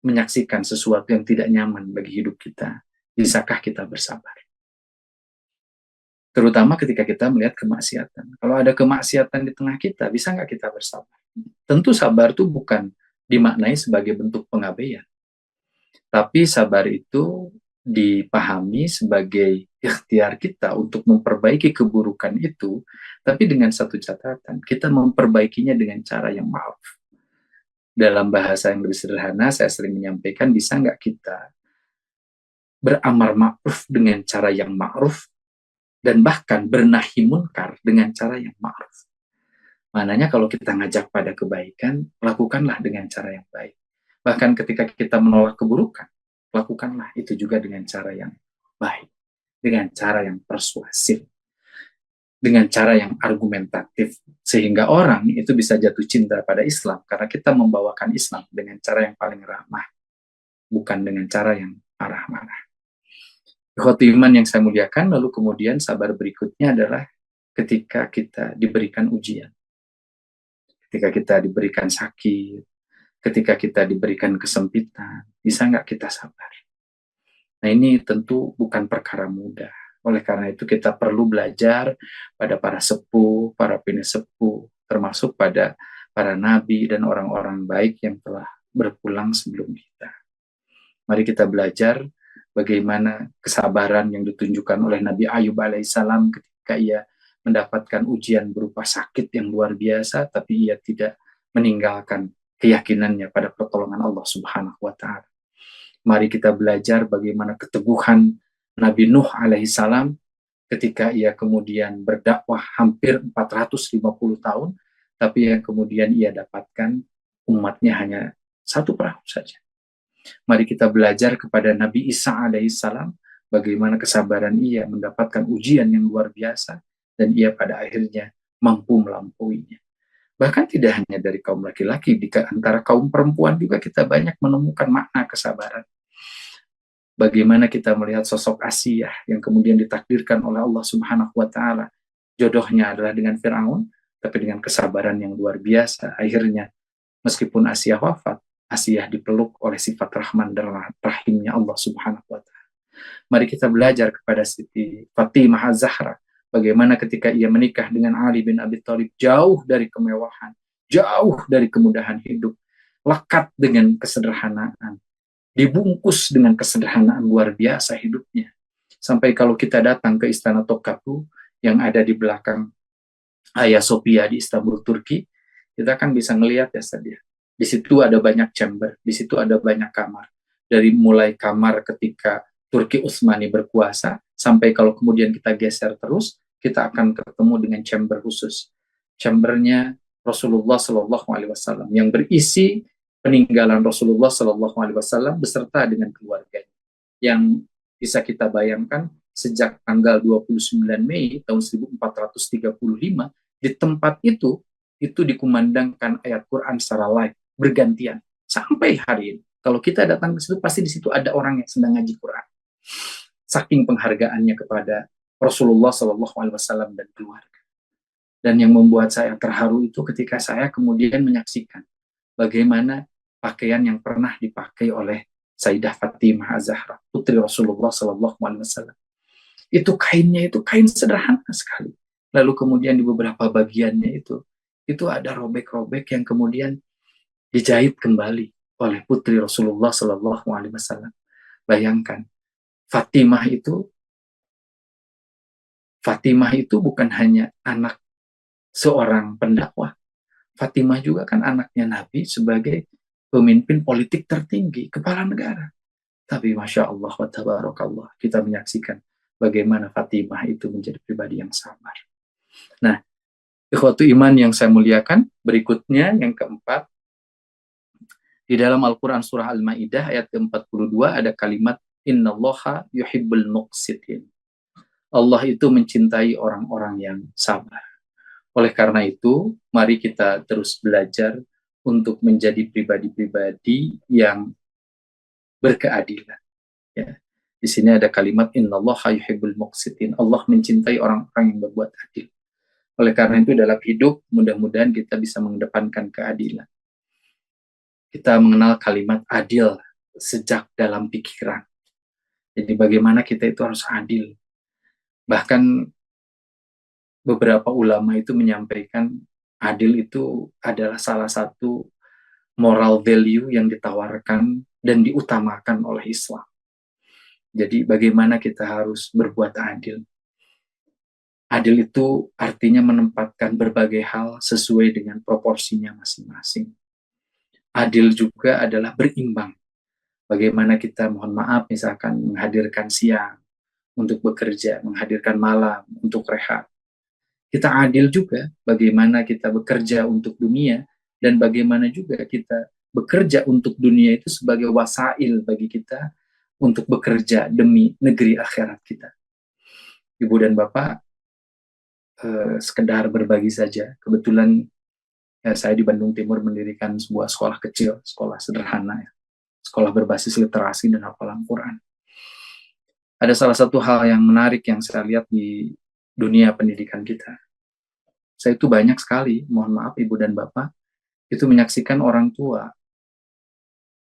menyaksikan sesuatu yang tidak nyaman bagi hidup kita, bisakah kita bersabar? Terutama ketika kita melihat kemaksiatan. Kalau ada kemaksiatan di tengah kita, bisa nggak kita bersabar? Tentu sabar itu bukan dimaknai sebagai bentuk pengabaian. Tapi sabar itu dipahami sebagai ikhtiar kita untuk memperbaiki keburukan itu, tapi dengan satu catatan, kita memperbaikinya dengan cara yang ma'ruf. Dalam bahasa yang lebih sederhana, saya sering menyampaikan, bisa nggak kita beramar ma'ruf dengan cara yang ma'ruf, dan bahkan bernahi munkar dengan cara yang ma'ruf. Maknanya kalau kita ngajak pada kebaikan, lakukanlah dengan cara yang baik. Bahkan ketika kita menolak keburukan, lakukanlah itu juga dengan cara yang baik, dengan cara yang persuasif, dengan cara yang argumentatif, sehingga orang itu bisa jatuh cinta pada Islam, karena kita membawakan Islam dengan cara yang paling ramah, bukan dengan cara yang marah-marah. Ikhwati iman yang saya muliakan, lalu kemudian sabar berikutnya adalah ketika kita diberikan ujian. Ketika kita diberikan sakit, ketika kita diberikan kesempitan, bisa nggak kita sabar? Nah, ini tentu bukan perkara mudah. Oleh karena itu kita perlu belajar pada para sepuh, para penesepuh, termasuk pada para nabi dan orang-orang baik yang telah berpulang sebelum kita. Mari kita belajar bagaimana kesabaran yang ditunjukkan oleh Nabi Ayub alaihissalam ketika ia mendapatkan ujian berupa sakit yang luar biasa, tapi ia tidak meninggalkan keyakinannya pada pertolongan Allah Subhanahu wa Ta'ala. Mari kita belajar bagaimana keteguhan Nabi Nuh alaihissalam ketika ia kemudian berdakwah hampir 450 tahun, tapi yang kemudian ia dapatkan umatnya hanya satu perahu saja. Mari kita belajar kepada Nabi Isa alaihissalam bagaimana kesabaran ia mendapatkan ujian yang luar biasa dan ia pada akhirnya mampu melaumpauinya. Bahkan tidak hanya dari kaum laki-laki, di antara kaum perempuan juga kita banyak menemukan makna kesabaran. Bagaimana kita melihat sosok Asiyah yang kemudian ditakdirkan oleh Allah Subhanahu wa Ta'ala. Jodohnya adalah dengan Firaun, tapi dengan kesabaran yang luar biasa. Akhirnya, meskipun Asiyah wafat, Asiyah dipeluk oleh sifat rahman dan rahimnya Allah Subhanahu wa Ta'ala. Mari kita belajar kepada Siti Fatimah Az-Zahra, bagaimana ketika ia menikah dengan Ali bin Abi Thalib, jauh dari kemewahan, jauh dari kemudahan hidup, lekat dengan kesederhanaan, dibungkus dengan kesederhanaan luar biasa hidupnya. Sampai kalau kita datang ke Istana Topkapı yang ada di belakang Hagia Sophia di Istanbul, Turki, kita kan bisa ngelihat ya saja. Di situ ada banyak chamber, di situ ada banyak kamar. Dari mulai kamar ketika Turki Utsmani berkuasa, sampai kalau kemudian kita geser terus, kita akan ketemu dengan chamber khusus. Chambernya Rasulullah Shallallahu Alaihi Wasallam yang berisi peninggalan Rasulullah Shallallahu Alaihi Wasallam beserta dengan keluarganya. Yang bisa kita bayangkan sejak tanggal 29 Mei tahun 1435 di tempat itu dikumandangkan ayat Quran secara live bergantian sampai hari ini. Kalau kita datang ke situ, pasti di situ ada orang yang sedang ngaji Quran. Saking penghargaannya kepada Rasulullah Shallallahu Alaihi Wasallam dan keluarga. Dan yang membuat saya terharu itu ketika saya kemudian menyaksikan bagaimana pakaian yang pernah dipakai oleh Sayyidah Fatimah Az-Zahra, putri Rasulullah Shallallahu Alaihi Wasallam. Itu kainnya itu kain sederhana sekali. Lalu kemudian di beberapa bagiannya itu ada robek-robek yang kemudian dijahit kembali oleh putri Rasulullah Shallallahu Alaihi Wasallam. Bayangkan, Fatimah itu bukan hanya anak seorang pendakwah. Fatimah juga kan anaknya Nabi sebagai pemimpin politik tertinggi, kepala negara. Tapi Masya Allah wa tabarakallah, kita menyaksikan bagaimana Fatimah itu menjadi pribadi yang sabar. Nah, ikhwatu iman yang saya muliakan, berikutnya yang keempat, di dalam Al-Quran surah Al-Ma'idah ayat ke-42 ada kalimat Innallaha yuhibbul muqsitin. Allah itu mencintai orang-orang yang sabar. Oleh karena itu, mari kita terus belajar untuk menjadi pribadi-pribadi yang berkeadilan. Ya. Di sini ada kalimat Innallaha yuhibbul muqsitin. Allah mencintai orang-orang yang berbuat adil. Oleh karena itu dalam hidup mudah-mudahan kita bisa mengedepankan keadilan. Kita mengenal kalimat adil sejak dalam pikiran. Jadi bagaimana kita itu harus adil. Bahkan beberapa ulama itu menyampaikan adil itu adalah salah satu moral value yang ditawarkan dan diutamakan oleh Islam. Jadi bagaimana kita harus berbuat adil. Adil itu artinya menempatkan berbagai hal sesuai dengan proporsinya masing-masing. Adil juga adalah berimbang. Bagaimana kita, mohon maaf, misalkan menghadirkan siang untuk bekerja, menghadirkan malam untuk rehat. Kita adil juga bagaimana kita bekerja untuk dunia dan bagaimana juga kita bekerja untuk dunia itu sebagai wasail bagi kita untuk bekerja demi negeri akhirat kita. Ibu dan Bapak, sekedar berbagi saja. Kebetulan saya di Bandung Timur mendirikan sebuah sekolah kecil, sekolah sederhana, sekolah berbasis literasi dan hafalan Quran. Ada salah satu hal yang menarik yang saya lihat di dunia pendidikan kita. Saya itu banyak sekali, mohon maaf Ibu dan Bapak, itu menyaksikan orang tua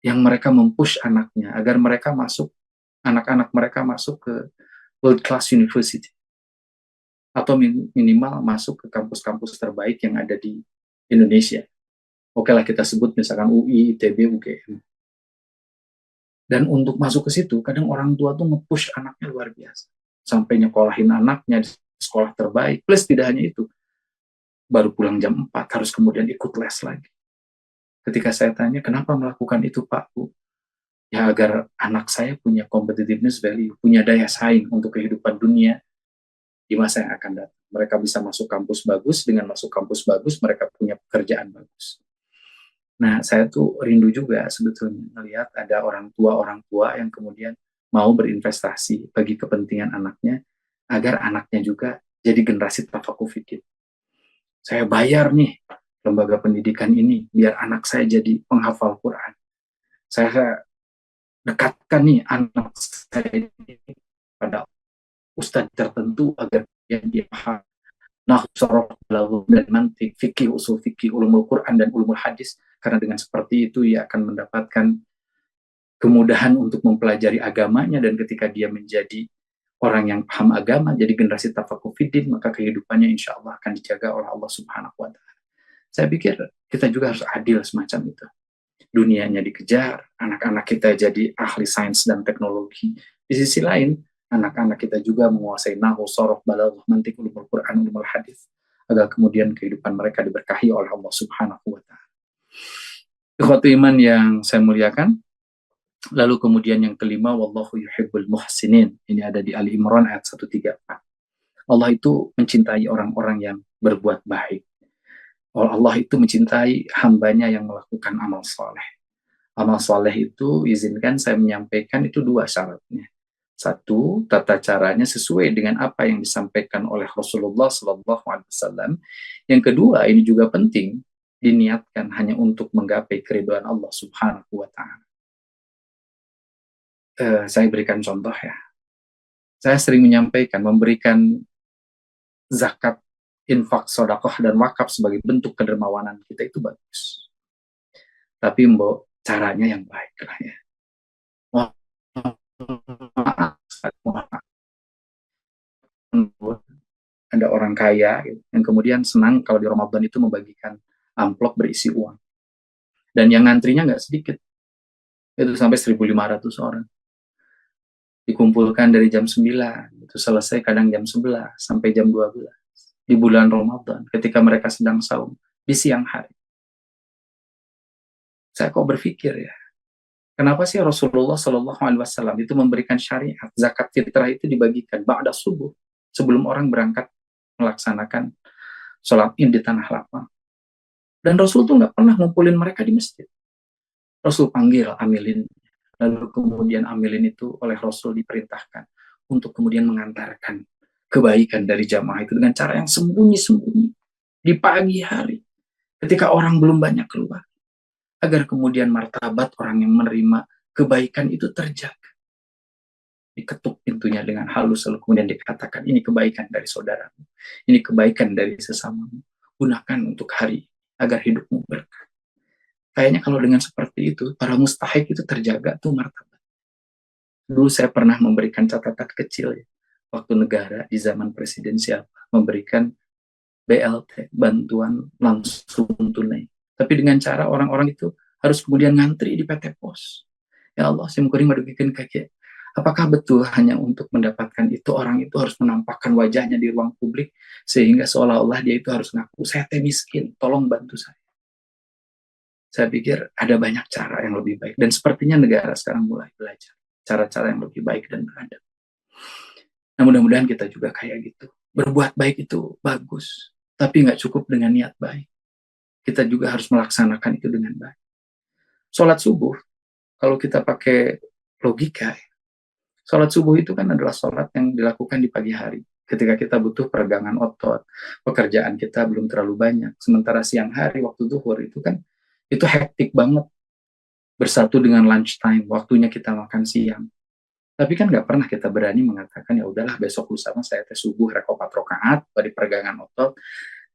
yang mereka mempush anaknya agar mereka masuk, anak-anak mereka masuk ke world class university atau minimal masuk ke kampus-kampus terbaik yang ada di Indonesia. Oke lah kita sebut misalkan UI, ITB, UGM. Dan untuk masuk ke situ, kadang orang tua tuh nge-push anaknya luar biasa. Sampai nyekolahin anaknya di sekolah terbaik. Plus tidak hanya itu, baru pulang jam 4 harus kemudian ikut les lagi. Ketika saya tanya, kenapa melakukan itu Pak, Bu? Ya agar anak saya punya competitiveness value, punya daya saing untuk kehidupan dunia di masa yang akan datang. Mereka bisa masuk kampus bagus, dengan masuk kampus bagus, mereka punya pekerjaan bagus. Nah, saya tuh rindu juga sebetulnya melihat ada orang tua yang kemudian mau berinvestasi bagi kepentingan anaknya, agar anaknya juga jadi generasi tafaqquh fikih. Saya bayar nih lembaga pendidikan ini, biar anak saya jadi penghafal Quran. Saya dekatkan nih anak saya ini pada ustadz tertentu agar dia paham soroh, balaghah, dan mantik, fikih, usul fikih, ulumul Quran dan ulumul hadis, karena dengan seperti itu ia akan mendapatkan kemudahan untuk mempelajari agamanya, dan ketika dia menjadi orang yang paham agama, jadi generasi tafaqquh fiddin, maka kehidupannya insya Allah akan dijaga oleh Allah Subhanahu wa Ta'ala. Saya pikir kita juga harus adil semacam itu. Dunianya dikejar, anak-anak kita jadi ahli sains dan teknologi. Di sisi lain, anak-anak kita juga menguasai nahwu, sorof, balaghah, mantik, ulumul Quran, ulumul hadis, agar kemudian kehidupan mereka diberkahi oleh Allah Subhanahu wa Ta'ala. Ikhwatu iman yang saya muliakan, lalu kemudian yang kelima, wallahu yuhibbul muhsinin. Ini ada di Ali Imran ayat 134. Allah itu mencintai orang-orang yang berbuat baik. Allah itu mencintai hambanya yang melakukan amal soleh. Amal soleh itu, izinkan saya menyampaikan, itu dua syaratnya. Satu, tata caranya sesuai dengan apa yang disampaikan oleh Rasulullah SAW. Yang kedua, ini juga penting, diniatkan hanya untuk menggapai keridhaan Allah Subhanahu wa Ta'ala. Saya berikan contoh ya. Saya sering menyampaikan, memberikan zakat, infak, sedekah, dan wakaf sebagai bentuk kedermawanan kita itu bagus. Tapi mbok, caranya yang baik lah ya. Ada orang kaya yang kemudian senang kalau di Ramadan itu membagikan amplop berisi uang. Dan yang ngantrinya nggak sedikit. Itu sampai 1.500 orang. Dikumpulkan dari jam 9, itu selesai kadang jam 11 sampai jam 12. Di bulan Ramadan, ketika mereka sedang saum, di siang hari. Saya kok berpikir ya, Kenapa sih Rasulullah Shallallahu Alaihi Wasallam itu memberikan syariat zakat fitrah itu dibagikan ba'da subuh, sebelum orang berangkat melaksanakan sholat id di tanah lapang. Dan Rasul tuh nggak pernah ngumpulin mereka di masjid. Rasul panggil amilin, lalu kemudian amilin itu oleh Rasul diperintahkan untuk kemudian mengantarkan kebaikan dari jamaah itu dengan cara yang sembunyi-sembunyi di pagi hari ketika orang belum banyak keluar, agar kemudian martabat orang yang menerima kebaikan itu terjaga. Diketuk pintunya dengan halus, lalu kemudian dikatakan, ini kebaikan dari saudaramu, ini kebaikan dari sesamamu, gunakan untuk hari agar hidupmu berkah. Kayaknya kalau dengan seperti itu, para mustahik itu terjaga tuh martabat. Dulu saya pernah memberikan catatan kecil ya, waktu negara di zaman presidensial memberikan BLT, bantuan langsung tunai. Tapi dengan cara orang-orang itu harus kemudian ngantri di PT Pos. Ya Allah, saya mengkuring madugikan kaki. Apakah betul hanya untuk mendapatkan itu orang itu harus menampakkan wajahnya di ruang publik sehingga seolah-olah dia itu harus ngaku, saya teh miskin, tolong bantu saya. Saya pikir ada banyak cara yang lebih baik dan sepertinya negara sekarang mulai belajar cara-cara yang lebih baik dan beradab. Nah mudah-mudahan kita juga kayak gitu. Berbuat baik itu bagus, tapi nggak cukup dengan niat baik. Kita juga harus melaksanakan itu dengan baik. Sholat subuh, kalau kita pakai logika, sholat subuh itu kan adalah sholat yang dilakukan di pagi hari. Ketika kita butuh peregangan otot, pekerjaan kita belum terlalu banyak. Sementara siang hari, waktu zuhur itu kan, itu hektik banget. Bersatu dengan lunch time, waktunya kita makan siang. Tapi kan nggak pernah kita berani mengatakan, ya udahlah besok lusa saya tes subuh rek 4 rakaat, pada peregangan otot,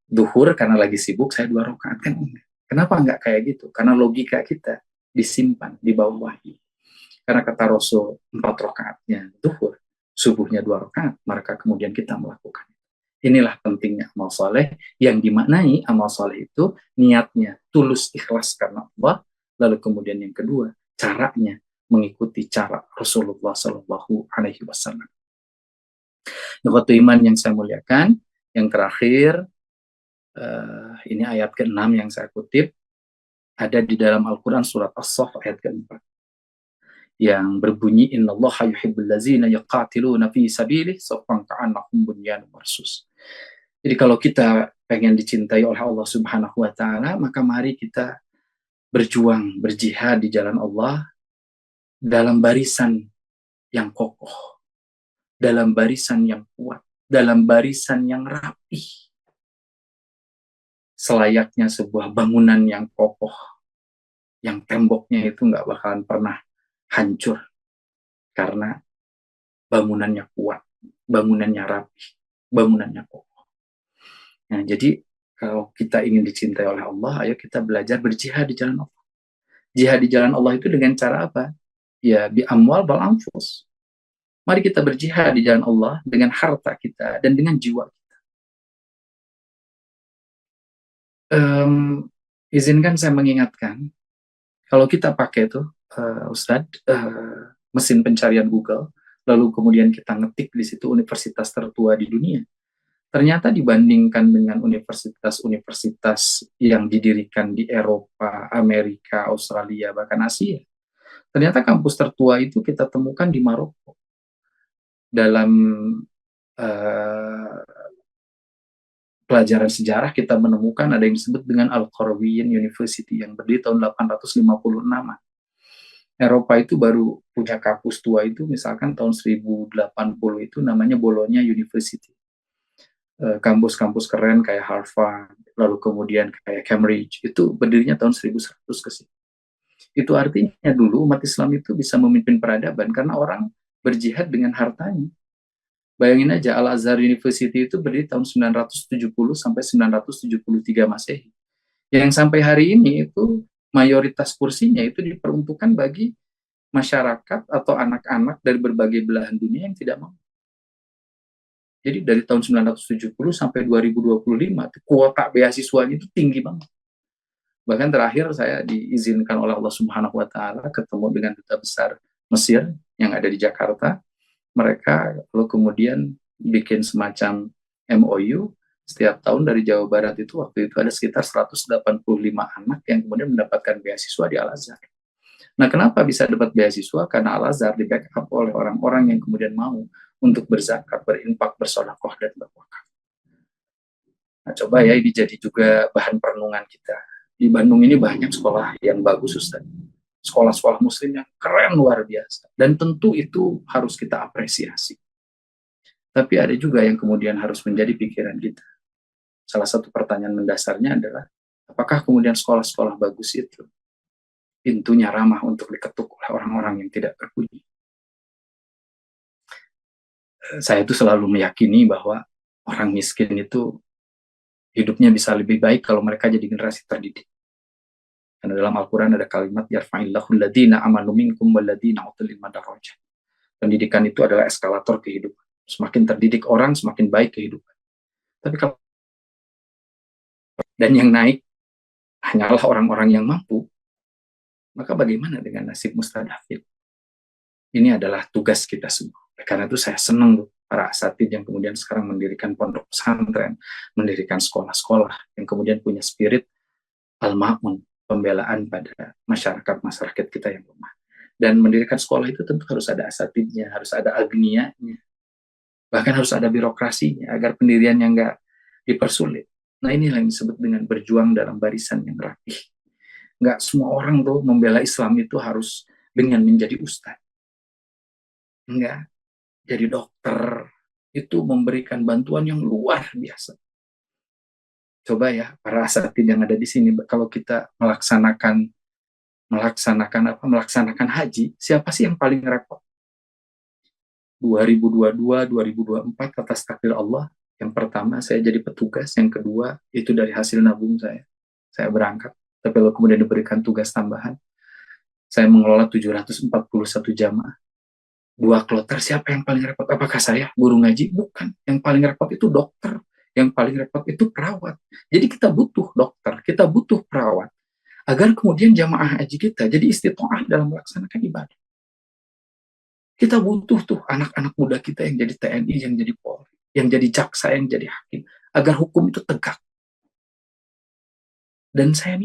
duhur karena lagi sibuk saya 2 rakaat kan enggak. Kenapa nggak kayak gitu? Karena logika kita disimpan di bawah wahyu. Karena kata Rasul 4 rakaatnya duhur, subuhnya 2 rakaat, maka kemudian kita melakukan. Inilah pentingnya amal soleh yang dimaknai amal soleh itu niatnya tulus ikhlas karena Allah, lalu kemudian yang kedua caranya mengikuti cara Rasulullah Shallallahu Alaihi Wasallam. Waktu iman yang saya muliakan, yang terakhir ini ayat ke-6 yang saya kutip, ada di dalam Al-Quran surat As-Saff ayat ke-4 yang berbunyi innallaha yuhibbul ladzina yaqatiluna fi sabilihi saffan ka'annahum bunyanun marsus. Jadi kalau kita pengen dicintai oleh Allah Subhanahu wa taala, maka mari kita berjuang, berjihad di jalan Allah dalam barisan yang kokoh, dalam barisan yang kuat, dalam barisan yang rapih. Selayaknya sebuah bangunan yang kokoh, yang temboknya itu nggak bakalan pernah hancur karena bangunannya kuat, bangunannya rapi, bangunannya kokoh. Nah, jadi kalau kita ingin dicintai oleh Allah, ayo kita belajar berjihad di jalan Allah. Jihad di jalan Allah itu dengan cara apa? Ya, bi amwal wal anfus. Mari kita berjihad di jalan Allah dengan harta kita dan dengan jiwa kita. Izinkan saya mengingatkan, kalau kita pakai itu, Ustadz, mesin pencarian Google, lalu kemudian kita ngetik di situ universitas tertua di dunia, ternyata dibandingkan dengan universitas-universitas yang didirikan di Eropa, Amerika, Australia, bahkan Asia, ternyata kampus tertua itu kita temukan di Maroko. Dalam pelajaran sejarah kita menemukan ada yang disebut dengan Al-Qarawiyyin University yang berdiri tahun 856. Eropa itu baru punya kampus tua itu misalkan tahun 1080 itu namanya Bologna University. Kampus-kampus keren kayak Harvard, lalu kemudian kayak Cambridge, itu berdirinya tahun 1100 ke sini. Itu artinya dulu umat Islam itu bisa memimpin peradaban karena orang berjihad dengan hartanya. Bayangin aja, Al-Azhar University itu berdiri tahun 970 sampai 973 Masehi. Yang sampai hari ini itu mayoritas kursinya itu diperuntukkan bagi masyarakat atau anak-anak dari berbagai belahan dunia yang tidak mampu. Jadi dari tahun 970 sampai 2025, kuota beasiswanya itu tinggi banget. Bahkan terakhir saya diizinkan oleh Allah Subhanahu wa taala ketemu dengan duta besar Mesir yang ada di Jakarta. Mereka lalu kemudian bikin semacam MOU setiap tahun dari Jawa Barat itu waktu itu ada sekitar 185 anak yang kemudian mendapatkan beasiswa di Al-Azhar. Nah, kenapa bisa dapat beasiswa? Karena Al-Azhar di backup oleh orang-orang yang kemudian mau untuk berzakat, berinfak, bersedekah, dan berwakaf. Nah, coba ya ini jadi juga bahan perenungan kita. Di Bandung ini banyak sekolah yang bagus, Ustaz. Sekolah-sekolah muslim yang keren luar biasa. Dan tentu itu harus kita apresiasi. Tapi ada juga yang kemudian harus menjadi pikiran kita. Salah satu pertanyaan mendasarnya adalah, apakah kemudian sekolah-sekolah bagus itu pintunya ramah untuk diketuk oleh orang-orang yang tidak berpuji? Saya itu selalu meyakini bahwa orang miskin itu hidupnya bisa lebih baik kalau mereka jadi generasi terdidik. Karena dalam Al-Quran ada kalimat yarfa'illahu alladhina amanu minkum walladhina utul ilma darajat. Pendidikan itu adalah eskalator kehidupan. Semakin terdidik orang, semakin baik kehidupan. Tapi kalau dan yang naik hanyalah orang-orang yang mampu, maka bagaimana dengan nasib mustadafin? Ini adalah tugas kita semua. Karena itu saya senang para asatidz yang kemudian sekarang mendirikan pondok pesantren, mendirikan sekolah-sekolah yang kemudian punya spirit al-ma'un, pembelaan pada masyarakat kita yang lemah. Dan mendirikan sekolah itu tentu harus ada asatidnya, harus ada agnianya, bahkan harus ada birokrasinya agar pendiriannya nggak dipersulit. Nah, inilah yang disebut dengan berjuang dalam barisan yang rapih. Nggak semua orang tuh membela Islam itu harus dengan menjadi ustadz. Enggak. Jadi dokter itu memberikan bantuan yang luar biasa. Coba ya para asatidz yang ada di sini, kalau kita melaksanakan haji, siapa sih yang paling repot? 2022, 2024 atas takdir Allah. Yang pertama saya jadi petugas, yang kedua itu dari hasil nabung saya berangkat. Tapi kalau kemudian diberikan tugas tambahan, saya mengelola 741 jamaah. 2 kloter, siapa yang paling repot? Apakah saya, guru ngaji? Bukan. Yang paling repot itu dokter. Yang paling repot itu perawat. Jadi kita butuh dokter, kita butuh perawat. Agar kemudian jamaah haji kita jadi istitoah dalam melaksanakan ibadah. Kita butuh tuh anak-anak muda kita yang jadi TNI, yang jadi Polri, yang jadi jaksa, yang jadi hakim. Agar hukum itu tegak. Dan saya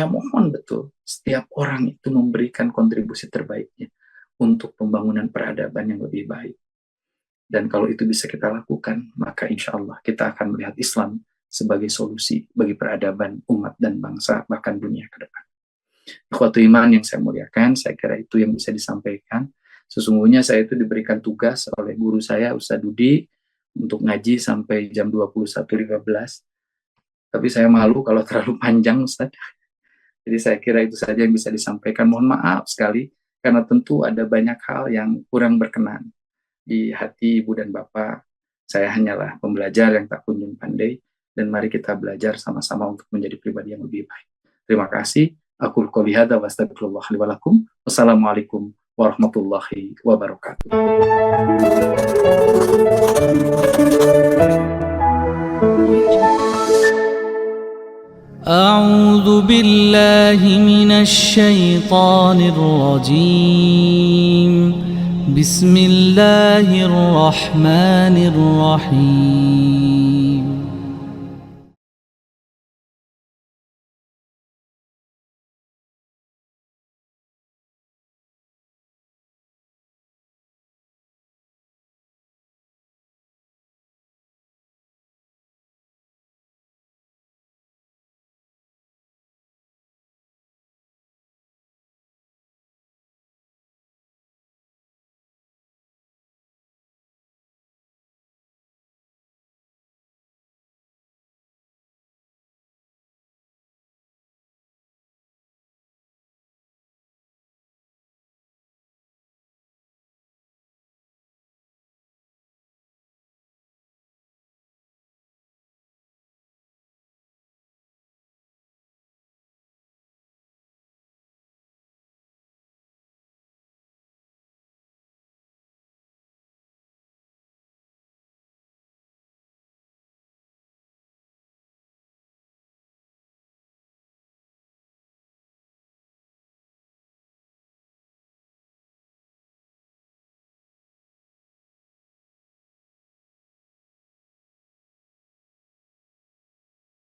mohon betul, setiap orang itu memberikan kontribusi terbaiknya untuk pembangunan peradaban yang lebih baik. Dan kalau itu bisa kita lakukan, maka insya Allah kita akan melihat Islam sebagai solusi bagi peradaban umat dan bangsa, bahkan dunia ke depan. Ikhwatu iman yang saya muliakan, saya kira itu yang bisa disampaikan. Sesungguhnya saya itu diberikan tugas oleh guru saya, Ustaz Dudi, untuk ngaji sampai jam 21.15. Tapi saya malu kalau terlalu panjang, Ustaz. Jadi saya kira itu saja yang bisa disampaikan. Mohon maaf sekali, karena tentu ada banyak hal yang kurang berkenan di hati ibu dan bapak. Saya hanyalah pembelajar yang tak kunjung pandai, dan mari kita belajar sama-sama untuk menjadi pribadi yang lebih baik. Terima kasih. Aqulu qouli hadza wa astaghfirullah li wa lakum. Wassalamualaikum warahmatullahi wabarakatuh. أعوذ بالله من الشيطان الرجيم بسم الله الرحمن الرحيم